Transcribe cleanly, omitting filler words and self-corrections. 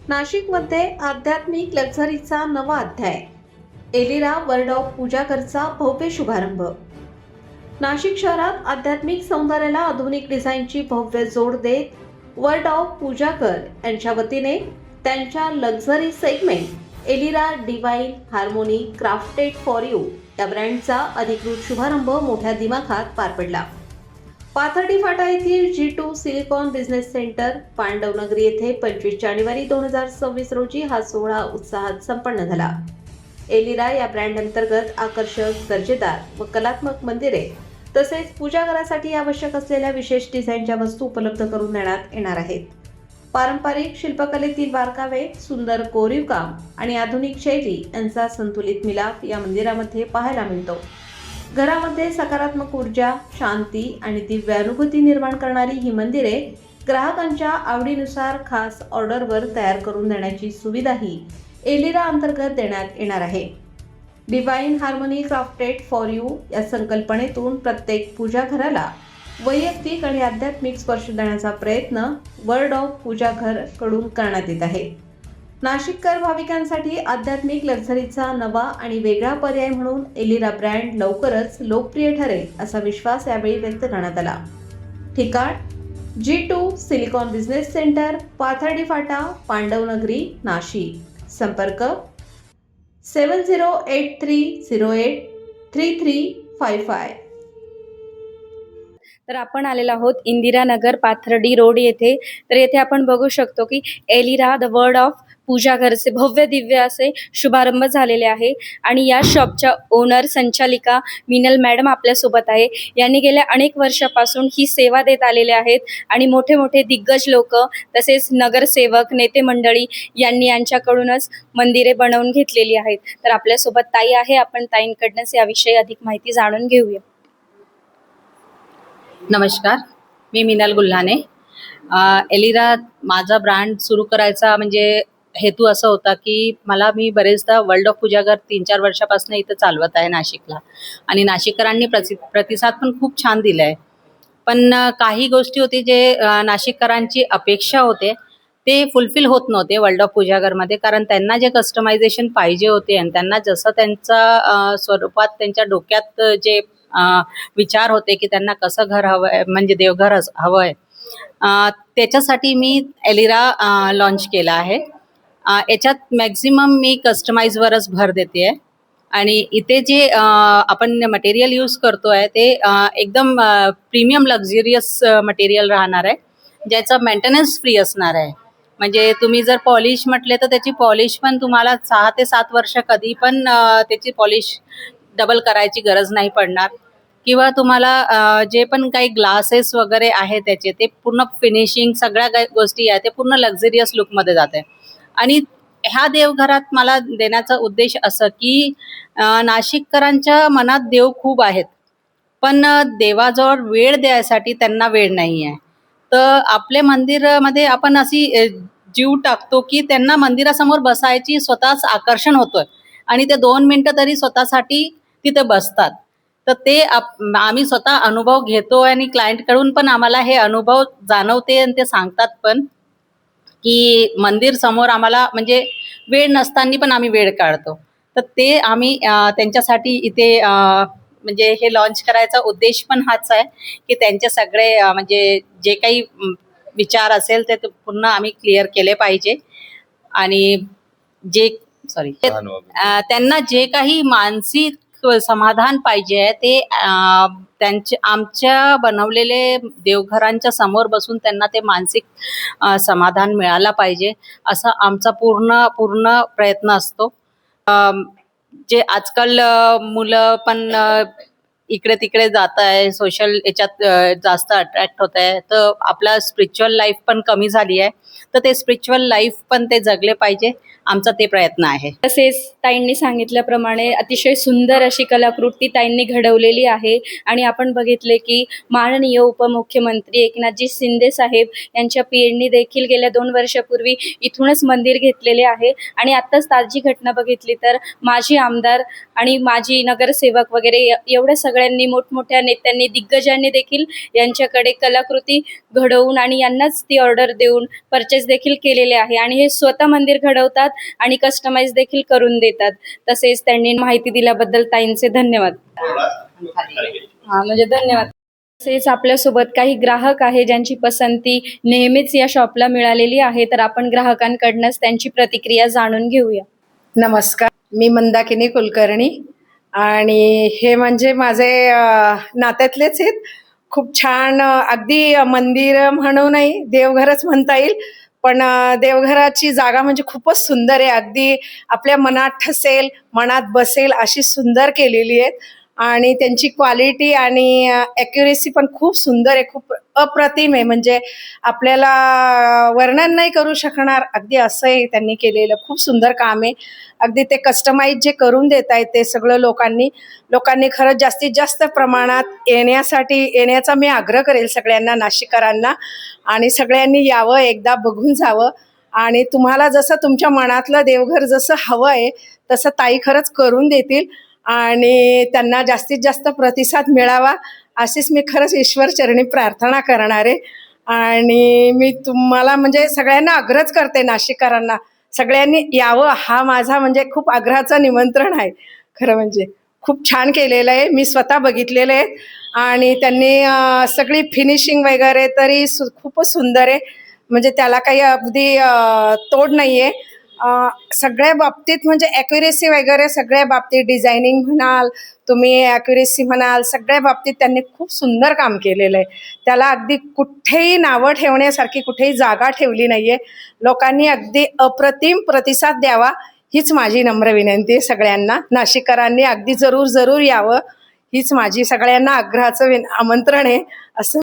नाशिकमध्ये आध्यात्मिक लक्झरीचा नवा अध्याय. एलिरा वर्ल्ड ऑफ पूजाकरचा भव्य शुभारंभ. नाशिक शहरात आध्यात्मिक सौंदर्याला आधुनिक डिझाईनची भव्य जोड देत वर्ल्ड ऑफ पूजाकर यांच्या वतीने त्यांच्या luxury segment Elira divine harmony crafted for you या ब्रँडचा अधिकृत शुभारंभ मोठ्या दिमाखात पार पडला. पाथर्डी फाटा येथील G2 सिलिकॉन बिझनेस सेंटर पांडवनगरी येथे 25 जानेवारी 2026 रोजी हा सोहळा उत्साहात संपन्न झाला. एलिरा या ब्रँड अंतर्गत आकर्षक, दर्जेदार व कलात्मक मंदिरे तसेच पूजाघरासाठी आवश्यक असलेल्या विशेष डिझाईनच्या वस्तू उपलब्ध करून देण्यात येणार आहेत. पारंपरिक शिल्पकलेतील बारकावे, सुंदर कोरीव काम आणि आधुनिक शैली यांचा संतुलित मिलाफ या मंदिरामध्ये पाहायला मिळतो. घरामध्ये सकारात्मक ऊर्जा, शांती आणि दिव्य अनुभूती निर्माण करणारी ही मंदिरे ग्राहकांच्या आवडीनुसार खास ऑर्डरवर तयार करून देण्याची सुविधाही एलिरा अंतर्गत देण्यात येणार आहे. Divine harmony crafted for you या संकल्पनेतून प्रत्येक पूजा घराला वैयक्तिक आणि आध्यात्मिक स्पर्श देण्याचा प्रयत्न वर्ल्ड ऑफ पूजाघर कडून करण्यात येत आहे. नाशिककर भाविकांसाठी आध्यात्मिक लक्झरीचा नवा आणि वेगळा पर्याय म्हणून एलिरा ब्रँड लवकरच लोकप्रिय ठरेल असा विश्वास यावेळी व्यक्त करण्यात आला. ठिकाण G2 silicon business centre, Pathardi फाटा, पांडवनगरी, नाशिक. संपर्क 7083083355. तर आपण आलेलो आहोत इंदिरानगर पाथर्डी रोड येथे. तर येथे आपण बघू शकतो की एलिरा द वर्ल्ड ऑफ पूजाघरचे भव्य दिव्य असे शुभारंभ झालेले आहे. आणि या शॉपच्या ओनर संचालिका मिनल मॅडम आपल्यासोबत आहे. यांनी गेल्या अनेक वर्षापासून ही सेवा देत आलेले आहेत आणि मोठे मोठे दिग्गज लोक तसेच नगरसेवक, नेते मंडळी यांनी यांच्याकडूनच मंदिरे बनवून घेतलेली आहेत. तर आपल्यासोबत ताई आहे, आपण ताईंकडनंच याविषयी अधिक माहिती जाणून घेऊया. नमस्कार, मी मिनल गुल्हाने. एलिरा माझा ब्रँड सुरू करायचा म्हणजे हेतू असा होता की मी बरेचदा वर्ल्ड ऑफ पूजाघर 3-4 वर्षापासून इथं चालवत आहे नाशिकला. आणि नाशिककरांनी प्रतिसाद पण खूप छान दिला आहे. पण काही गोष्टी होती जे नाशिककरांची अपेक्षा होते ते फुलफिल होत नव्हते वर्ल्ड ऑफ पूजाघरमध्ये. कारण त्यांना जे कस्टमायझेशन पाहिजे होते आणि त्यांना जसं त्यांचा स्वरूपात त्यांच्या डोक्यात जे विचार होते की त्यांना कसं घर हवं आहे, म्हणजे देवघर हवं आहे, त्याच्यासाठी मी एलिरा लॉन्च केला आहे. याच्यात मॅक्झिमम मी कस्टमाइजवरच भर देते आहे. आणि इथे जे आपण मटेरियल यूज करतो आहे ते एकदम प्रीमियम लक्झरियस मटेरियल राहणार आहे, ज्याचं मेंटेनन्स फ्री असणार आहे. म्हणजे तुम्ही जर पॉलिश म्हटले तर त्याची पॉलिश पण तुम्हाला 6 ते 7 वर्ष कधी पण त्याची पॉलिश डबल करायची गरज नाही पडणार. किंवा तुम्हाला जे पण काही ग्लासेस वगैरे आहे त्याचे ते पूर्ण फिनिशिंग सगळ्या गोष्टी आहे ते पूर्ण लक्झरियस लुकमध्ये जाते. आणि ह्या देवघरात मला देण्याचा उद्देश असं की नाशिककरांच्या मनात देव खूप आहेत, पण देवाजवळ वेळ द्यायसाठी त्यांना वेळ नाही आहे. तर आपल्या मंदिरामध्ये आपण अशी जीव टाकतो की त्यांना मंदिरासमोर बसायची स्वतःच आकर्षण होतोय आणि ते 2 मिनिटं तरी स्वतःसाठी तिथे बसतात. तर ते आम्ही स्वतः अनुभव घेतो आणि क्लायंटकडून पण आम्हाला हे अनुभव जाणवते आणि ते सांगतात पण की मंदिर समोर आम्हाला म्हणजे वेळ नसताना पण आम्ही वेळ काढतो. तर ते आम्ही त्यांच्यासाठी इथे म्हणजे हे लॉन्च करायचा उद्देश पण हाच आहे की त्यांचे सगळे म्हणजे जे काही विचार असेल ते पूर्ण आम्ही क्लिअर केले पाहिजे. आणि त्यांना जे काही मानसिक समाधान पाहिजे आहे ते आमच्या बनवलेले देवघरांच्या समोर बसून त्यांना ते मानसिक समाधान मिळाला पाहिजे असा आमचा पूर्ण प्रयत्न असतो. जे आजकाल मुलं पण इकडे तिकडे जात आहे, सोशल याच्यात जास्त अट्रॅक्ट होत आहे, तर आपला स्पिरिच्युअल लाईफ पण कमी झाली आहे. तर ते स्पिरिच्युअल लाईफ पण ते जगले पाहिजे, आमचा ते प्रयत्न आहे. तसेच ताईंनी सांगितल्याप्रमाणे अतिशय सुंदर अशी कलाकृती ताईंनी घडवलेली आहे. आणि आपण बघितले की माननीय उपमुख्यमंत्री एकनाथजी शिंदे साहेब यांच्या पीएडनी देखील गेल्या 2 वर्षापूर्वी इथूनच मंदिर घेतलेले आहे. आणि आत्ताच ताजी घटना बघितली तर माजी आमदार आणि माजी नगरसेवक वगैरे एवढ्या सगळ्या सगळ्यांनी मोठमोठ्या नेत्यांनी दिग्गजांनी देखील यांच्याकडे कलाकृती घडवून आणि यांनाच ती ऑर्डर देऊन परचेस देखील केलेले आहे आणि हे स्वतः मंदिर घडवतात आणि कस्टमाइज देखील करून देतात. तसेच त्यांनी माहिती दिल्याबद्दल ताईंचे धन्यवाद. म्हणजे धन्यवाद. तसेच आपल्यासोबत काही ग्राहक आहे ज्यांची पसंती नेहमीच या शॉपला मिळालेली आहे, तर आपण ग्राहकांकडनंच त्यांची प्रतिक्रिया जाणून घेऊया. नमस्कार, मी मंदाकिनी कुलकर्णी आणि हे म्हणजे माझे नात्यातलेच आहेत. खूप छान, अगदी मंदिर म्हणू नाही, देवघरच म्हणता येईल, पण देवघराची जागा म्हणजे खूपच सुंदर आहे. अगदी आपल्या मनात ठसेल, मनात बसेल अशी सुंदर केलेली आहेत आणि त्यांची क्वालिटी आणि ॲक्युरेसी पण खूप सुंदर आहे, खूप अप्रतिम आहे. म्हणजे आपल्याला वर्णन नाही करू शकणार, अगदी असंही त्यांनी केलेलं खूप सुंदर काम आहे. अगदी ते कस्टमाइज जे करून देत आहेत ते सगळं लोकांनी खरंच जास्तीत जास्त प्रमाणात येण्याचा मी आग्रह करेल सगळ्यांना, नाशिककरांना, आणि सगळ्यांनी यावं, एकदा बघून जावं. आणि तुम्हाला जसं तुमच्या मनातलं देवघर जसं हवं आहे तसं ताई खरंच करून देतील आणि त्यांना जास्तीत जास्त प्रतिसाद मिळावा अशीच मी खरंच ईश्वरचरणी प्रार्थना करणार आहे. आणि मी तुम्हाला म्हणजे सगळ्यांना आग्रहच करते, नाशिककरांना सगळ्यांनी यावं, हा माझा म्हणजे खूप आग्रहाचं निमंत्रण आहे. खरं म्हणजे खूप छान केलेलं आहे, मी स्वतः बघितलेलं आहे आणि त्यांनी सगळी फिनिशिंग वगैरे तरी खूपच सुंदर आहे. म्हणजे त्याला काही अगदी तोड नाही आहे. सगळ्या बाबतीत म्हणजे ॲक्युरेसी वगैरे सगळ्या बाबतीत, डिझायनिंग म्हणाल तुम्ही, ॲक्युरेसी म्हणाल, सगळ्या बाबतीत त्यांनी खूप सुंदर काम केलेलं आहे. त्याला अगदी कुठेही नावं ठेवण्यासारखी कुठेही जागा ठेवली नाही आहे. लोकांनी अगदी अप्रतिम प्रतिसाद द्यावा हीच माझी नम्र विनंती आहे सगळ्यांना. नाशिककरांनी अगदी जरूर यावं हीच माझी सगळ्यांना आग्रहाचं आमंत्रण आहे असं